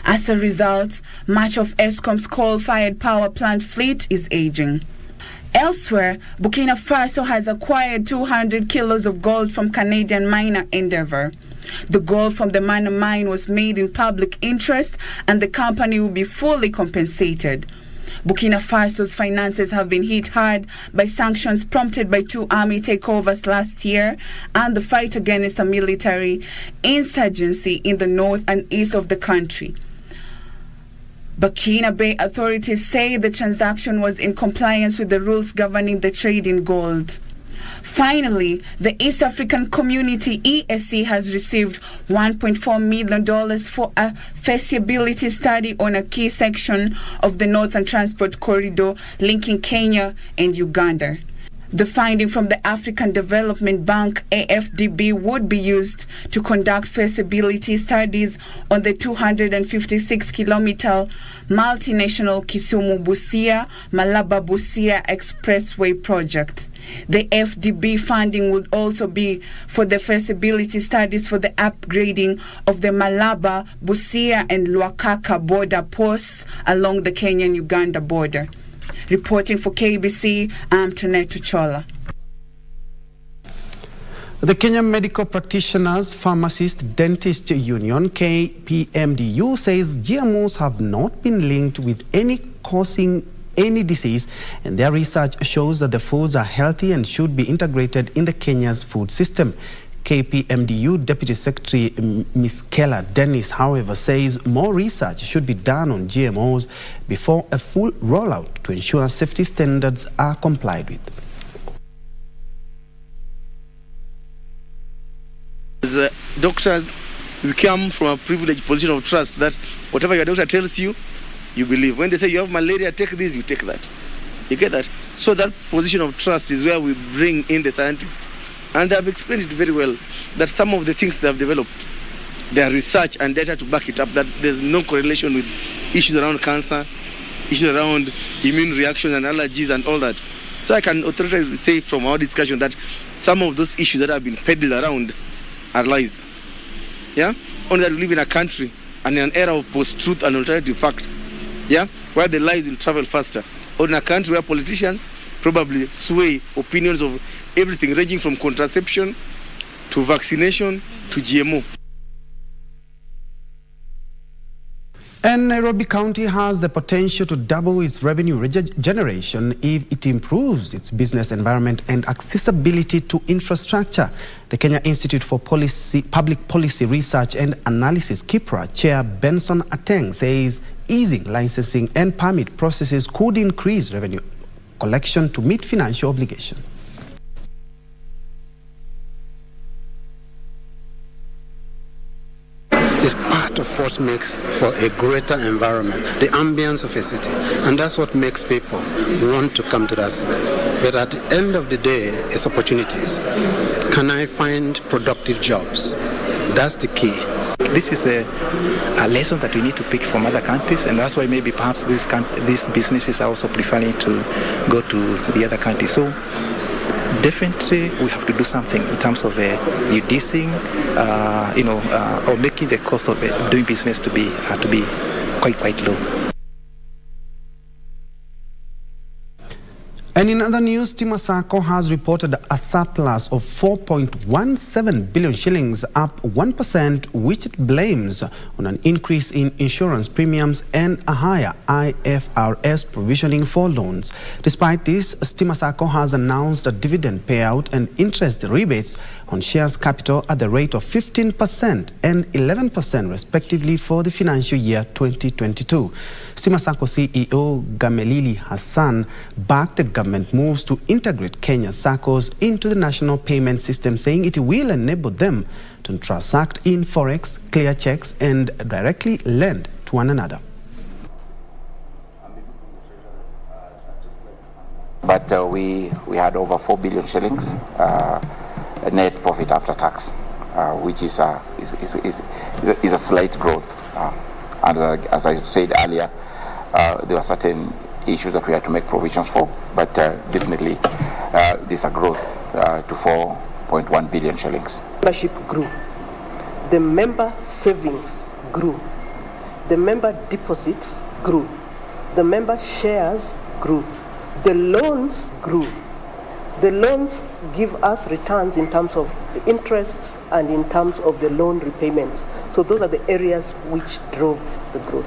As a result, much of Eskom's coal-fired power plant fleet is aging. Elsewhere, Burkina Faso has acquired 200 kilos of gold from Canadian miner Endeavour. The gold from the Mana mine was made in public interest, and the company will be fully compensated. Burkina Faso's finances have been hit hard by sanctions prompted by 2 army takeovers last year and the fight against a military insurgency in the north and east of the country. Burkina Faso authorities say the transaction was in compliance with the rules governing the trade in gold. Finally, the East African Community ESC has received $1.4 million for a feasibility study on a key section of the Northern Transport Corridor linking Kenya and Uganda. The finding from the African Development Bank, AFDB, would be used to conduct feasibility studies on the 256-kilometer multinational Kisumu-Busia, Malaba-Busia Expressway project. The FDB funding would also be for the feasibility studies for the upgrading of the Malaba, Busia and Lwakaka border posts along the Kenyan-Uganda border. Reporting for KBC, I'm Taneto Chola. The Kenya Medical Practitioners, Pharmacist, Dentist Union, KPMDU, says GMOs have not been linked with any causing any disease, and their research shows that the foods are healthy and should be integrated in the Kenya's food system. KPMDU Deputy Secretary Ms. Keller Dennis, however, says more research should be done on GMOs before a full rollout to ensure safety standards are complied with. As doctors, we come from a privileged position of trust that whatever your doctor tells you, you believe. When they say you have malaria, take this, you take that. You get that? So that position of trust is where we bring in the scientists. And I've explained it very well that some of the things they have developed, their research and data to back it up, that there's no correlation with issues around cancer, issues around immune reactions and allergies and all that. So I can authoritatively say from our discussion that some of those issues that have been peddled around are lies. Yeah? Only that we live in a country and in an era of post-truth and alternative facts, yeah, where the lies will travel faster. Or in a country where politicians probably sway opinions of everything ranging from contraception to vaccination to GMO. And Nairobi County has the potential to double its revenue generation if it improves its business environment and accessibility to infrastructure. The Kenya Institute for Public Policy Research and Analysis, KIPRA, Chair Benson Ateng, says easing licensing and permit processes could increase revenue collection to meet financial obligations. Is part of what makes for a greater environment, the ambience of a city. And that's what makes people want to come to that city. But at the end of the day, it's opportunities. Can I find productive jobs? That's the key. This is a lesson that we need to pick from other countries, and that's why maybe perhaps these businesses are also preferring to go to the other countries. So definitely we have to do something in terms of reducing, or making the cost of doing business to be quite low. And in other news, SACCO has reported a surplus of 4.17 billion shillings, up 1%, which it blames on an increase in insurance premiums and a higher IFRS provisioning for loans. Despite this, SACCO has announced a dividend payout and interest rebates on shares capital at the rate of 15% and 11% respectively for the financial year 2022. Stima SACCO CEO Gamelili Hassan backed the government moves to integrate Kenya's SACCOs into the national payment system, saying it will enable them to transact in forex, clear checks, and directly lend to one another. But we had over 4 billion shillings net profit after tax, which is a slight growth. And as I said earlier, there were certain issues that we had to make provisions for, but definitely there's a growth to 4.1 billion shillings. Membership grew. The member savings grew. The member deposits grew. The member shares grew. The loans grew. The loans give us returns in terms of the interests and in terms of the loan repayments. So those are the areas which drove the growth.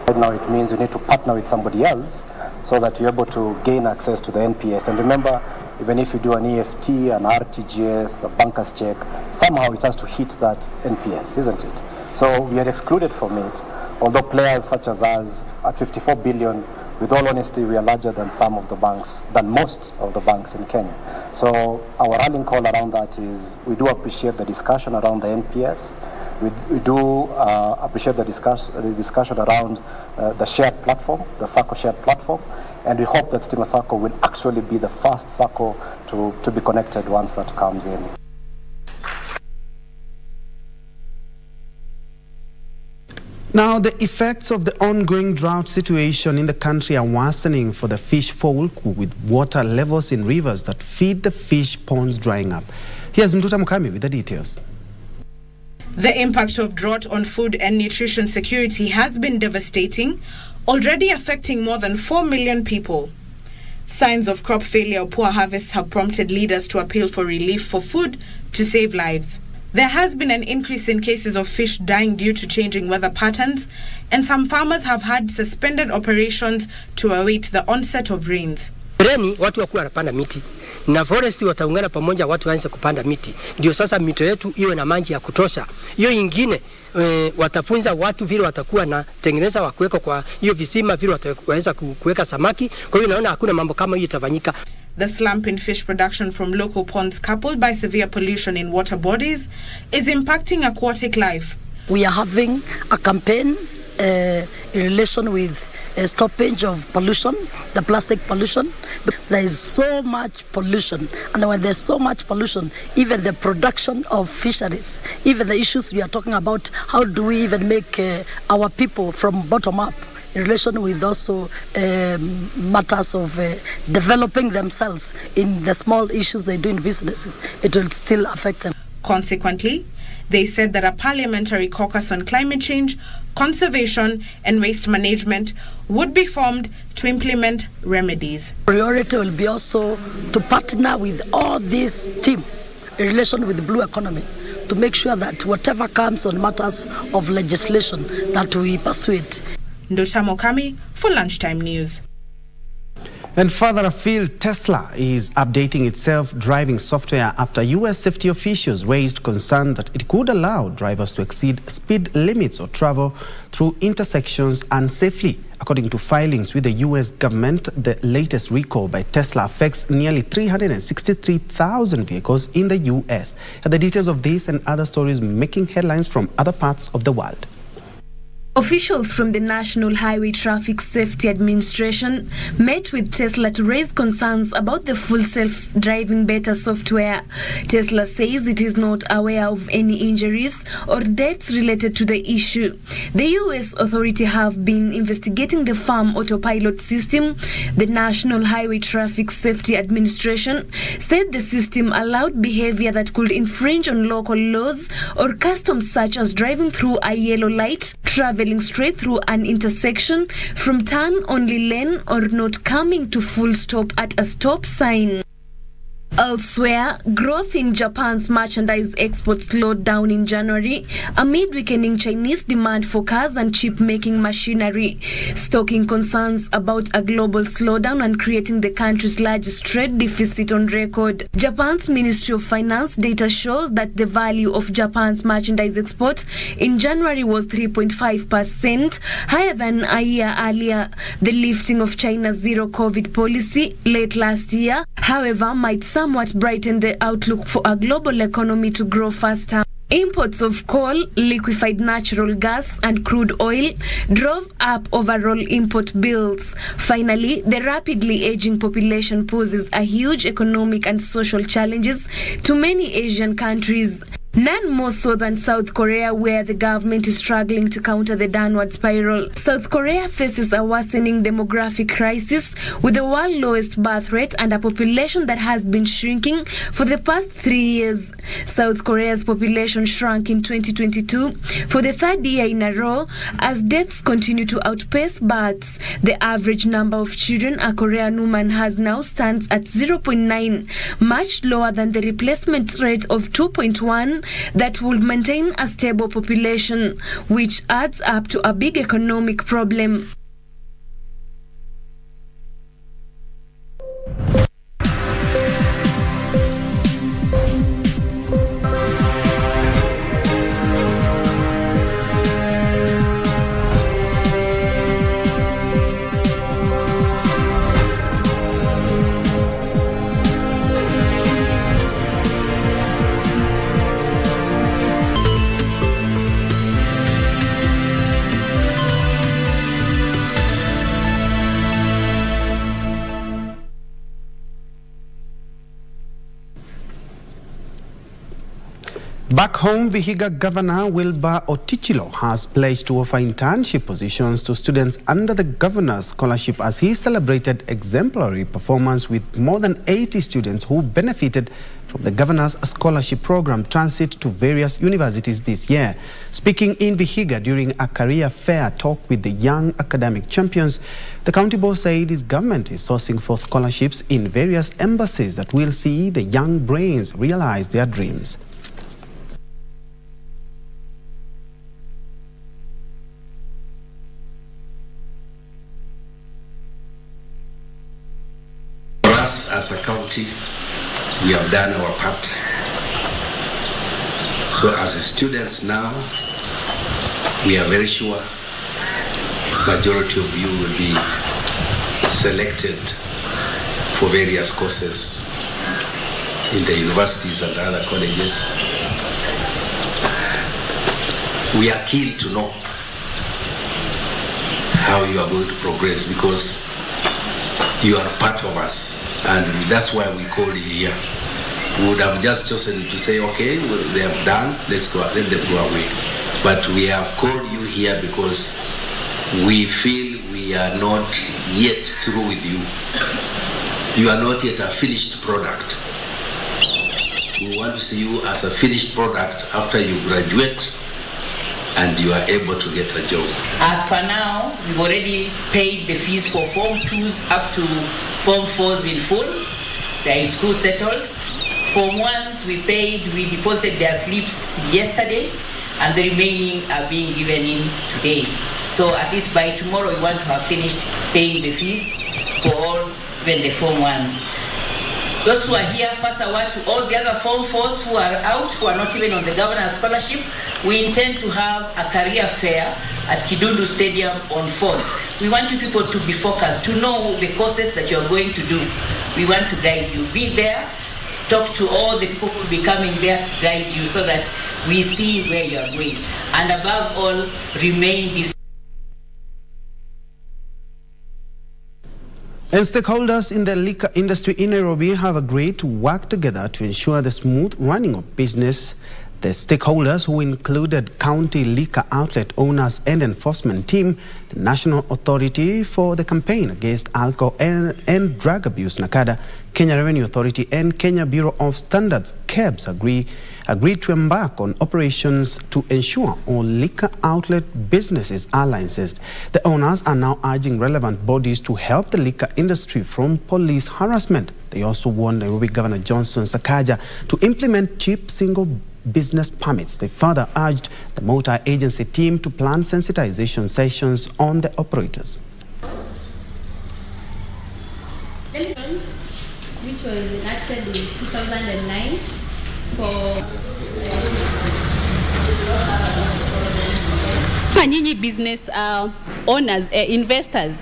Right now it means you need to partner with somebody else so that you're able to gain access to the NPS. And remember, even if you do an EFT, an RTGS, a banker's check, somehow it has to hit that NPS, isn't it? So we are excluded from it. Although players such as us at 54 billion, with all honesty, we are larger than some of the banks, than most of the banks in Kenya. So our rallying call around that is we do appreciate the discussion around the NPS. We do appreciate the discussion around the shared platform, the SACCO shared platform, and we hope that Stima SACCO will actually be the first SACCO to be connected once that comes in. Now, the effects of the ongoing drought situation in the country are worsening for the fish folk, with water levels in rivers that feed the fish ponds drying up. Here's Nduta Mukami with the details. The impact of drought on food and nutrition security has been devastating, already affecting more than 4 million people. Signs of crop failure or poor harvests have prompted leaders to appeal for relief for food to save lives. There has been an increase in cases of fish dying due to changing weather patterns, and some farmers have had suspended operations to await the onset of rains. Reni watu wakuwa wanapanda miti na foresti wataungana pamoja, watu waanze kupanda miti, ndio sasa mito yetu iwe na maji ya kutosha. Hiyo ingine watafunza watu vile watakuwa na tengeneza wa kuweka kwa hiyo visima, vile wataweza kuweka samaki. Kwa hiyo naona hakuna mambo kama hiyo itafanyika. The slump in fish production from local ponds, coupled by severe pollution in water bodies, is impacting aquatic life. We are having a campaign in relation with a stoppage of pollution, the plastic pollution. There is so much pollution, and when there's so much pollution, even the production of fisheries, even the issues we are talking about, how do we even make our people from bottom up, in relation with also matters of developing themselves in the small issues they do in businesses, it will still affect them. Consequently, they said that a parliamentary caucus on climate change, conservation and waste management would be formed to implement remedies. Priority will be also to partner with all this team in relation with the blue economy to make sure that whatever comes on matters of legislation that we pursue it. Nduta Mukami for Lunchtime News. And further afield, Tesla is updating its self-driving software after US safety officials raised concern that it could allow drivers to exceed speed limits or travel through intersections unsafely. According to filings with the US government, the latest recall by Tesla affects nearly 363,000 vehicles in the US. And the details of this and other stories making headlines from other parts of the world. Officials from the National Highway Traffic Safety Administration met with Tesla to raise concerns about the full self-driving beta software. Tesla says it is not aware of any injuries or deaths related to the issue. The US authority have been investigating the farm autopilot system. The National Highway Traffic Safety Administration said the system allowed behavior that could infringe on local laws or customs such as driving through a yellow light, traveling straight through an intersection from turn-only lane, or not coming to full stop at a stop sign. Elsewhere, growth in Japan's merchandise exports slowed down in January amid weakening Chinese demand for cars and chip-making machinery, stoking concerns about a global slowdown and creating the country's largest trade deficit on record. Japan's Ministry of Finance data shows that the value of Japan's merchandise export in January was 3.5% higher than a year earlier. The lifting of China's zero-COVID policy late last year, however, might somewhat brighten the outlook for a global economy to grow faster. Imports of coal, liquefied natural gas and crude oil drove up overall import bills. Finally, the rapidly aging population poses a huge economic and social challenges to many Asian countries. None more so than South Korea, where the government is struggling to counter the downward spiral. South Korea faces a worsening demographic crisis with the world's lowest birth rate and a population that has been shrinking for the past 3 years. South Korea's population shrunk in 2022 for the third year in a row as deaths continue to outpace births. The average number of children a Korean woman has now stands at 0.9, much lower than the replacement rate of 2.1 that would maintain a stable population, which adds up to a big economic problem. Back home, Vihiga Governor Wilbur Otichilo has pledged to offer internship positions to students under the governor's scholarship as he celebrated exemplary performance with more than 80 students who benefited from the governor's scholarship program transit to various universities this year. Speaking in Vihiga during a career fair talk with the young academic champions, the county boss said his government is sourcing for scholarships in various embassies that will see the young brains realize their dreams. As a county, we have done our part. So as students now, we are very sure majority of you will be selected for various courses in the universities and other colleges. We are keen to know how you are going to progress because you are part of us. And that's why we call you here. We would have just chosen to say, okay, well, they have done, let's go, let them go away. But we have called you here because we feel we are not yet through with you. You are not yet a finished product. We want to see you as a finished product after you graduate and you are able to get a job. As per now, we've already paid the fees for Form 2s up to Form 4s in full. They are school settled. Form 1s we paid, we deposited their slips yesterday, and the remaining are being given in today. So at least by tomorrow we want to have finished paying the fees for all, even the Form 1s. Those who are here, pass a word to all the other Form 4s who are out, who are not even on the governor's scholarship. We intend to have a career fair at Kidundu Stadium on 4th. We want you people to be focused, to know the courses that you are going to do. We want to guide you. Be there, talk to all the people who will be coming there to guide you so that we see where you are going. And above all, remain this. And stakeholders in the liquor industry in Nairobi have agreed to work together to ensure the smooth running of business The stakeholders, who included county liquor outlet owners and enforcement team, the National Authority for the Campaign Against Alcohol and Drug Abuse, NACADA, Kenya Revenue Authority and Kenya Bureau of Standards, KEBS, agreed to embark on operations to ensure all liquor outlet businesses are licensed. The owners are now urging relevant bodies to help the liquor industry from police harassment. They also warned Nairobi Governor Johnson Sakaja to implement cheap single business permits. They further urged the multi-agency team to plan sensitization sessions on the operators. Which was enacted in 2009 for nyinyi business owners, investors,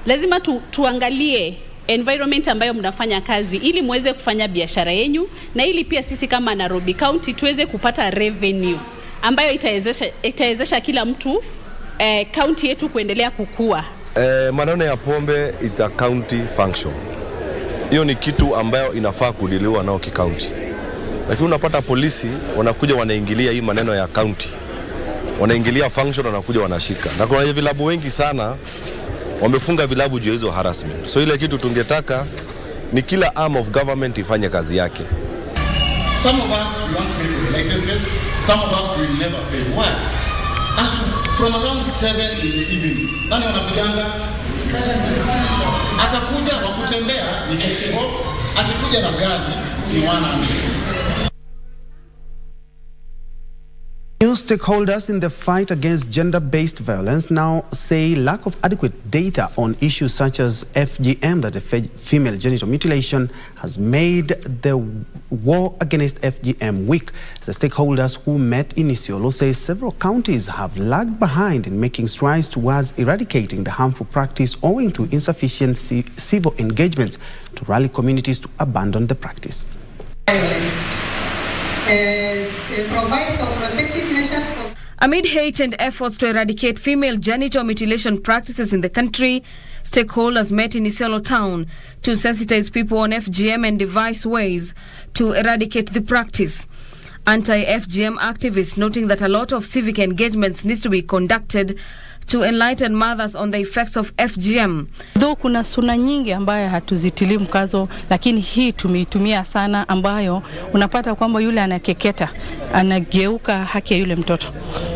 lazima tuangalie environment ambayo mnafanya kazi ili muweze kufanya biashara yenu, na ili pia sisi kama Nairobi County tuweze kupata revenue ambayo itawezesha kila mtu county yetu kuendelea kukua. Maneno ya pombe, it's a county function. Hiyo ni kitu ambayo inafaa kudiliwa nao ki-county. Lakini unapata polisi wanakuja wanaingilia hii maneno ya county. Wanaingilia function, wanakuja wanashika. Na kuna vilabu wengi sana wamefunga vilabu juu hizo harassment. So ile kitu tungetaka ni kila arm of government ifanye kazi yake. Some of us we want to pay for the licenses, some of us will never pay. Why? As from around 7 in the evening, nani wanapiganga? Atakuja wa kutembea ni 54, akikuja na gari ni 100. New stakeholders in the fight against gender-based violence now say lack of adequate data on issues such as FGM, that is female genital mutilation, has made the war against FGM weak. The stakeholders who met in Isiolo say several counties have lagged behind in making strides towards eradicating the harmful practice owing to insufficient civil engagements to rally communities to abandon the practice. Provide some protective measures for... Amid heightened efforts to eradicate female genital mutilation practices in the country, stakeholders met in Isiolo town to sensitize people on FGM and devise ways to eradicate the practice. Anti-FGM activists noting that a lot of civic engagements needs to be conducted to enlighten mothers on the effects of FGM. Though kuna suna nyingi ambayo hatuzitilii mkazo, lakini hii tumeitumia sana, ambayo unapata kwamba yule anakeketa anageuka haki ya yule mtoto.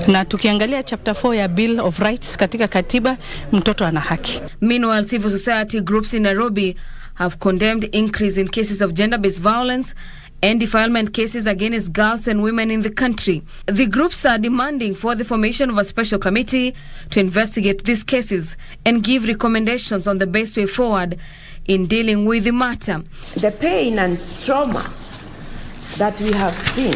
Na tukiangalia chapter 4 ya Bill of Rights katika katiba, mtoto ana haki. Meanwhile, civil society groups in Nairobi have condemned increase in cases of gender-based violence and defilement cases against girls and women in the country. The groups are demanding for the formation of a special committee to investigate these cases and give recommendations on the best way forward in dealing with the matter. The pain and trauma that we have seen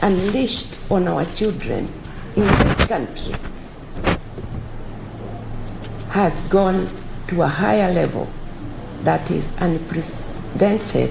unleashed on our children in this country has gone to a higher level that is unprecedented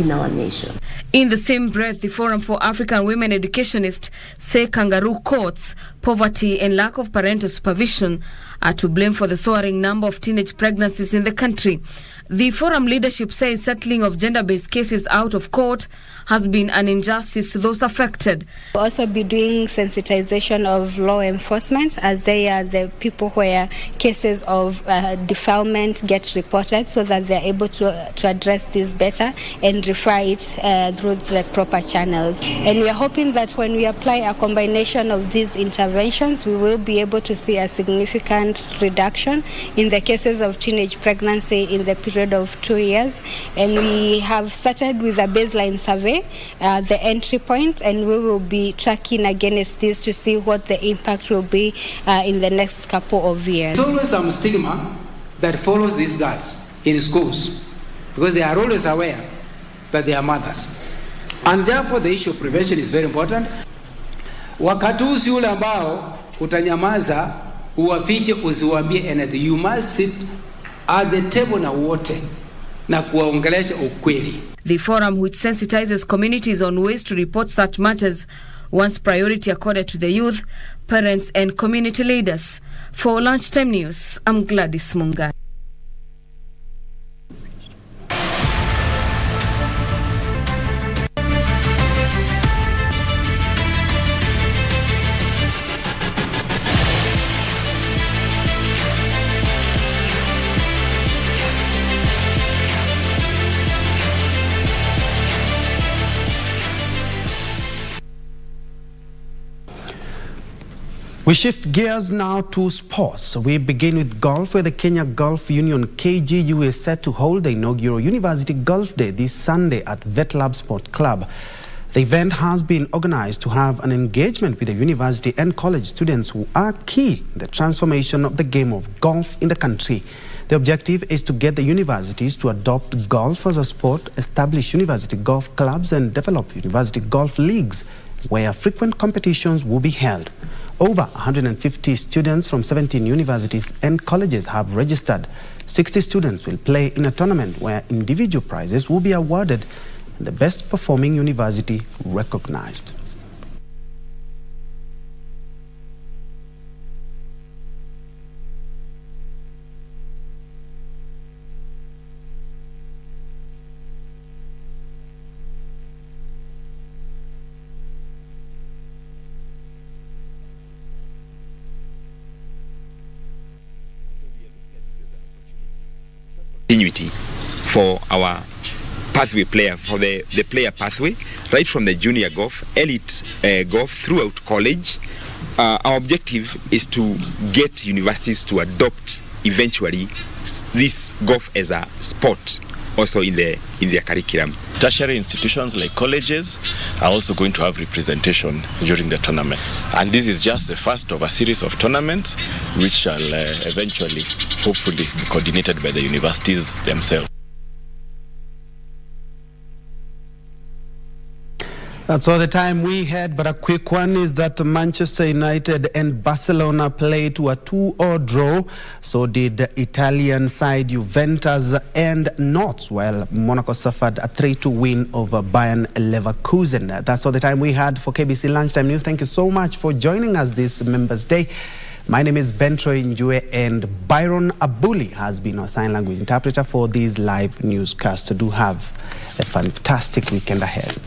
in our nation. In the same breath, the Forum for African Women Educationists say kangaroo courts, poverty and lack of parental supervision are to blame for the soaring number of teenage pregnancies in the country. The forum leadership says settling of gender-based cases out of court has been an injustice to those affected. We'll also be doing sensitization of law enforcement, as they are the people where cases of defilement get reported, so that they're able to address this better and refer it through the proper channels. And we are hoping that when we apply a combination of these interventions, we will be able to see a significant reduction in the cases of teenage pregnancy in the period of 2 years. And we have started with a baseline survey, the entry point, and we will be tracking against this to see what the impact will be in the next couple of years. There's always some stigma that follows these girls in schools because they are always aware that they are mothers. And therefore the issue of prevention is very important. Wakati usi ule ambao utanyamaza, uwafiche, usiwaambie anything. You must sit at the table na wote na kuwaongelesha ukweli. The forum, which sensitizes communities on ways to report such matters, wants priority accorded to the youth, parents and community leaders. For Lunchtime News, I'm Gladys Munga. We shift gears now to sports. We begin with golf, where the Kenya Golf Union KGU is set to hold the inaugural University Golf Day this Sunday at VetLab Sport Club. The event has been organized to have an engagement with the university and college students who are key in the transformation of the game of golf in the country. The objective is to get the universities to adopt golf as a sport, establish university golf clubs, and develop university golf leagues where frequent competitions will be held. Over 150 students from 17 universities and colleges have registered. 60 students will play in a tournament where individual prizes will be awarded and the best performing university recognized. Continuity for our pathway player, for the player pathway, right from the junior golf, elite golf throughout college. Our objective is to get universities to adopt eventually this golf as a sport also in their curriculum. Tertiary institutions like colleges are also going to have representation during the tournament. And this is just the first of a series of tournaments which shall eventually, hopefully, be coordinated by the universities themselves. That's all the time we had, but a quick one is that Manchester United and Barcelona played to a 2-2 draw. So did Italian side Juventus and Nantes, while Monaco suffered a 3-2 win over Bayern Leverkusen. That's all the time we had for KBC Lunchtime News. Thank you so much for joining us this Members' Day. My name is Bentroy Njue, and Byron Abuli has been our sign language interpreter for these live newscasts. Do have a fantastic weekend ahead.